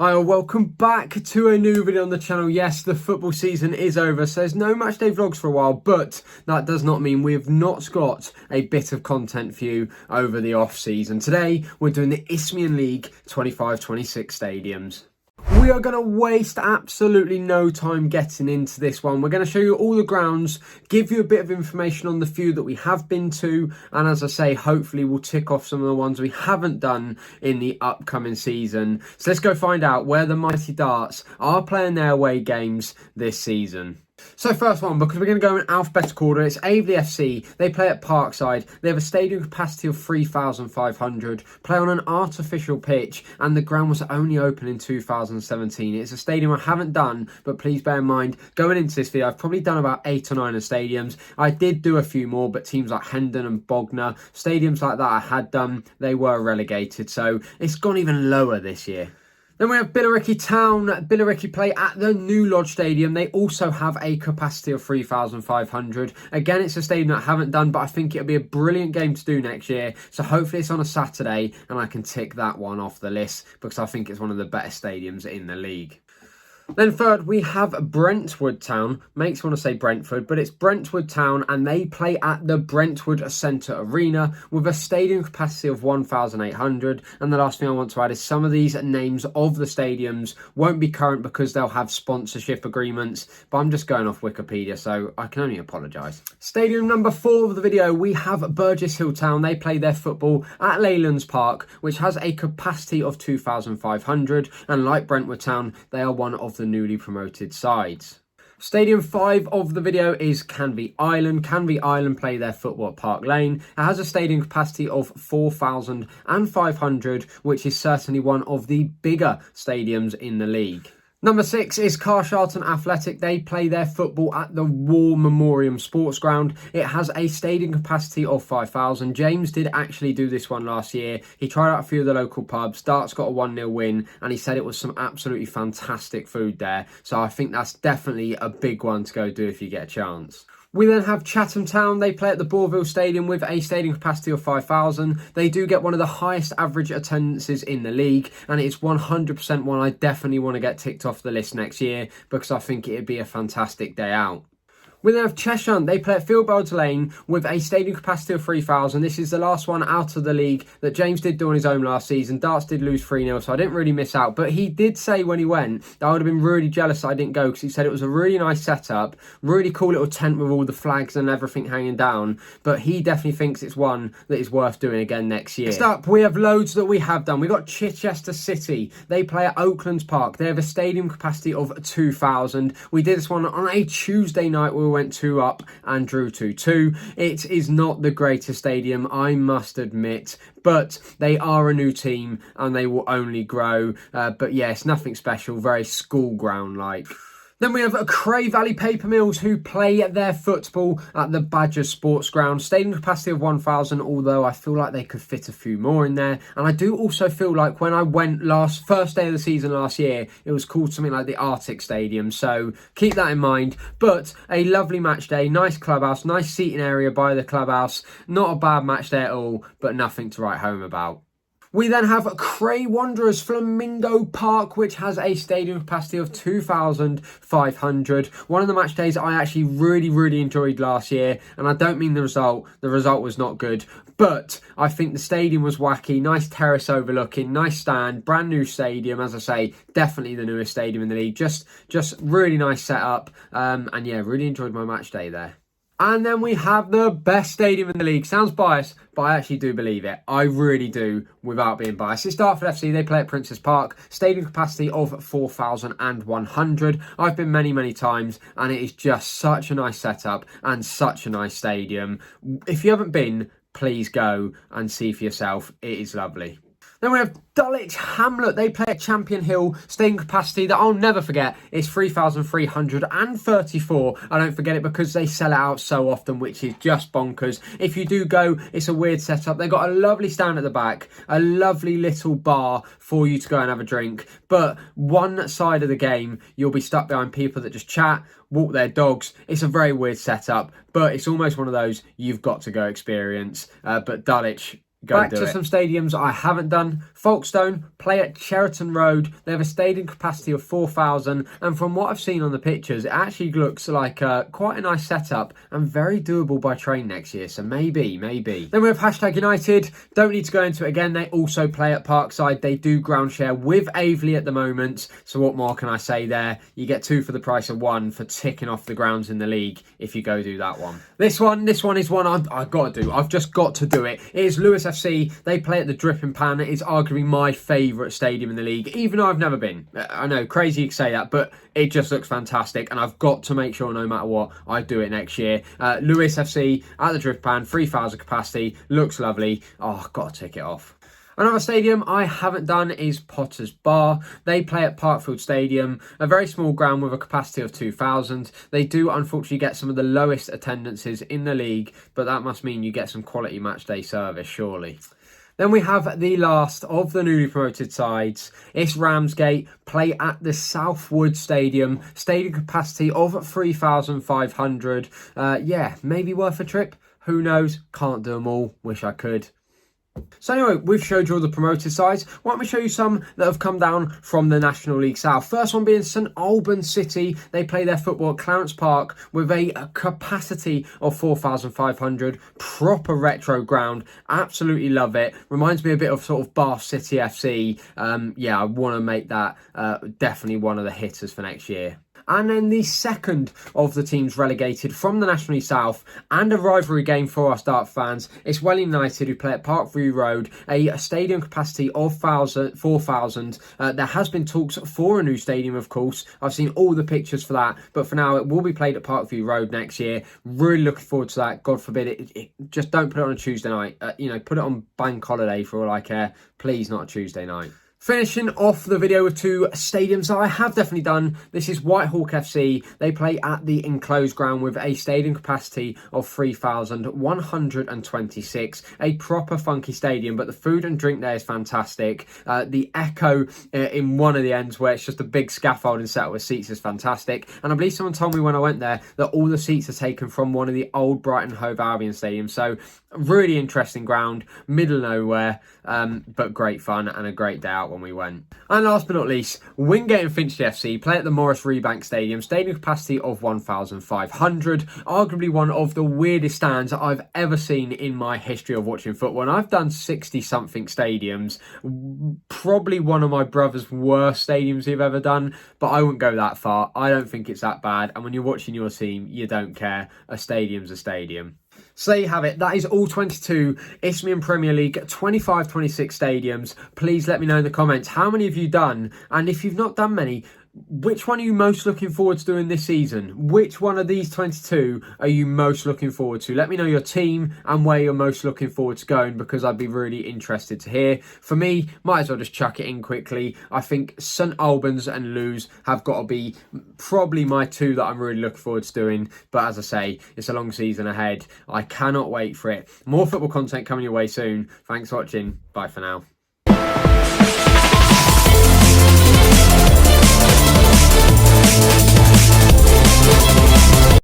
Hi, welcome back to a new video on the channel. Yes, the football season is over, so there's no matchday vlogs for a while, but that does not mean we've not got a bit of content for you over the off season. Today, we're doing the Isthmian League 25-26 stadiums. We are going to waste absolutely no time getting into this one. We're going to show you all the grounds, give you a bit of information on the few that we have been to, and as I say, hopefully we'll tick off some of the ones we haven't done in the upcoming season. So let's go find out where the Mighty Darts are playing their away games this season. So first one, because we're going to go in alphabetical order, it's Aveley FC. They play at Parkside. They have a stadium capacity of 3,500, play on an artificial pitch, and the ground was only open in 2017. It's a stadium I haven't done, but please bear in mind, going into this video, I've probably done about 8 or 9 of stadiums. I did do a few more, but teams like Hendon and Bognor, stadiums like that I had done, they were relegated, so it's gone even lower this year. Then we have Billericay Town. Billericay play at the New Lodge Stadium. They also have a capacity of 3,500. Again, it's a stadium that I haven't done, but I think it'll be a brilliant game to do next year. So hopefully it's on a Saturday and I can tick that one off the list because I think it's one of the better stadiums in the league. Then third, we have Brentwood Town. Makes me want to say Brentford, but it's Brentwood Town, and they play at the Brentwood Centre Arena with a stadium capacity of 1,800. And the last thing I want to add is some of these names of the stadiums won't be current because they'll have sponsorship agreements, but I'm just going off Wikipedia, so I can only apologise. Stadium number 4 of the video, we have Burgess Hill Town. They play their football at Leylands Park, which has a capacity of 2,500, and like Brentwood Town, they are one of the newly promoted sides. Stadium 5 of the video is Canvey Island. Canvey Island play their football at Park Lane. It has a stadium capacity of 4,500, which is certainly one of the bigger stadiums in the league. Number 6 is Carshalton Athletic. They play their football at the War Memorial Sports Ground. It has a stadium capacity of 5,000. James did actually do this one last year. He tried out a few of the local pubs. Darts got a 1-0 win, and he said it was some absolutely fantastic food there. So I think that's definitely a big one to go do if you get a chance. We then have Chatham Town. They play at the Bourville Stadium with a stadium capacity of 5,000. They do get one of the highest average attendances in the league, and it's 100% one I definitely want to get ticked off the list next year because I think it'd be a fantastic day out. We then have Cheshire. They play at Fieldbells Lane with a stadium capacity of 3,000. This is the last one out of the league that James did do on his own last season. Darts did lose 3-0, so I didn't really miss out. But he did say when he went that I would have been really jealous that I didn't go because he said it was a really nice setup, really cool little tent with all the flags and everything hanging down. But he definitely thinks it's one that is worth doing again next year. Next up, we have loads that we have done. We've got Chichester City. They play at Oaklands Park. They have a stadium capacity of 2,000. We did this one on a Tuesday night where we went 2 up and drew 2-2. It is not the greatest stadium, I must admit, but they are a new team and they will only grow. But yes, nothing special, very school ground like. Then we have Cray Valley Paper Mills who play their football at the Badger Sports Ground. Stadium capacity of 1,000, although I feel like they could fit a few more in there. And I do also feel like when I went first day of the season last year, it was called something like the Arctic Stadium. So keep that in mind. But a lovely match day, nice clubhouse, nice seating area by the clubhouse. Not a bad match day at all, but nothing to write home about. We then have Cray Wanderers Flamingo Park, which has a stadium capacity of 2,500. One of the match days I actually really enjoyed last year, and I don't mean the result. The result was not good, but I think the stadium was wacky. Nice terrace overlooking, nice stand, brand new stadium. As I say, definitely the newest stadium in the league. Just really nice setup, and yeah, really enjoyed my match day there. And then we have the best stadium in the league. Sounds biased, but I actually do believe it. I really do, without being biased. It's Dartford FC. They play at Princes Park. Stadium capacity of 4,100. I've been many times, and it is just such a nice setup and such a nice stadium. If you haven't been, please go and see for yourself. It is lovely. Then we have Dulwich Hamlet. They play at Champion Hill. Stadium capacity that I'll never forget is 3,334. I don't forget it because they sell it out so often, which is just bonkers. If you do go, it's a weird setup. They've got a lovely stand at the back, a lovely little bar for you to go and have a drink. But one side of the game, you'll be stuck behind people that just chat, walk their dogs. It's a very weird setup, but it's almost one of those you've got to go experience. But Dulwich, Back to some stadiums I haven't done. Folkestone play at Cheriton Road. They have a stadium capacity of 4,000, and from what I've seen on the pictures, it actually looks like quite a nice setup and very doable by train next year, so maybe. Then we have #United. Don't need to go into it again. They also play at Parkside. They do ground share with Aveley at the moment, so what more can I say there? You get 2 for the price of 1 for ticking off the grounds in the league if you go do that one. This one is one I've got to do. I've just got to do it. It is Lewis FC. They play at the Dripping Pan. It is arguably my favourite stadium in the league, even though I've never been. I know, crazy to say that, but it just looks fantastic, and I've got to make sure no matter what, I do it next year. Lewis FC at the Dripping Pan, 3,000 capacity, looks lovely. Oh, I've got to tick it off. Another stadium I haven't done is Potters Bar. They play at Parkfield Stadium, a very small ground with a capacity of 2,000. They do unfortunately get some of the lowest attendances in the league, but that must mean you get some quality match day service, surely. Then we have the last of the newly promoted sides. It's Ramsgate, play at the Southwood Stadium, stadium capacity of 3,500. Yeah, maybe worth a trip. Who knows? Can't do them all. Wish I could. So anyway, we've showed you all the promoted sides. Why don't we show you some that have come down from the National League South? First one being St Albans City. They play their football at Clarence Park with a capacity of 4,500. Proper retro ground. Absolutely love it. Reminds me a bit of sort of Bath City FC. Yeah, I want to make that definitely one of the hitters for next year. And then the second of the teams relegated from the National League South, and a rivalry game for our Dart fans, it's Welling United, who play at Parkview Road, a stadium capacity of 4,000. There has been talks for a new stadium, of course. I've seen all the pictures for that, but for now it will be played at Parkview Road next year. Really looking forward to that. God forbid it just don't put it on a Tuesday night. Put it on bank holiday for all I care. Please, not a Tuesday night. Finishing off the video with 2 stadiums that I have definitely done. This is Whitehawk FC. They play at the enclosed ground with a stadium capacity of 3,126. A proper funky stadium, but the food and drink there is fantastic. The echo in one of the ends where it's just a big scaffolding set with seats is fantastic. And I believe someone told me when I went there that all the seats are taken from one of the old Brighton Hove Albion stadiums. So really interesting ground, middle of nowhere, but great fun and a great day out when we went. And last but not least, Wingate and Finchley FC play at the Morris Rebank Stadium, stadium capacity of 1,500. Arguably one of the weirdest stands I've ever seen in my history of watching football. And I've done 60-something stadiums, probably one of my brother's worst stadiums he've ever done, but I wouldn't go that far. I don't think it's that bad. And when you're watching your team, you don't care. A stadium's a stadium. So there you have it. That is all 22 Isthmian Premier League 25-26 stadiums. Please let me know in the comments how many have you done, and if you've not done many, which one are you most looking forward to doing this season? Which one of these 22 are you most looking forward to? Let me know your team and where you're most looking forward to going, because I'd be really interested to hear. For me, might as well just chuck it in quickly. I think St Albans and Lewes have got to be probably my 2 that I'm really looking forward to doing. But as I say, it's a long season ahead. I cannot wait for it. More football content coming your way soon. Thanks for watching. Bye for now. We'll be right back.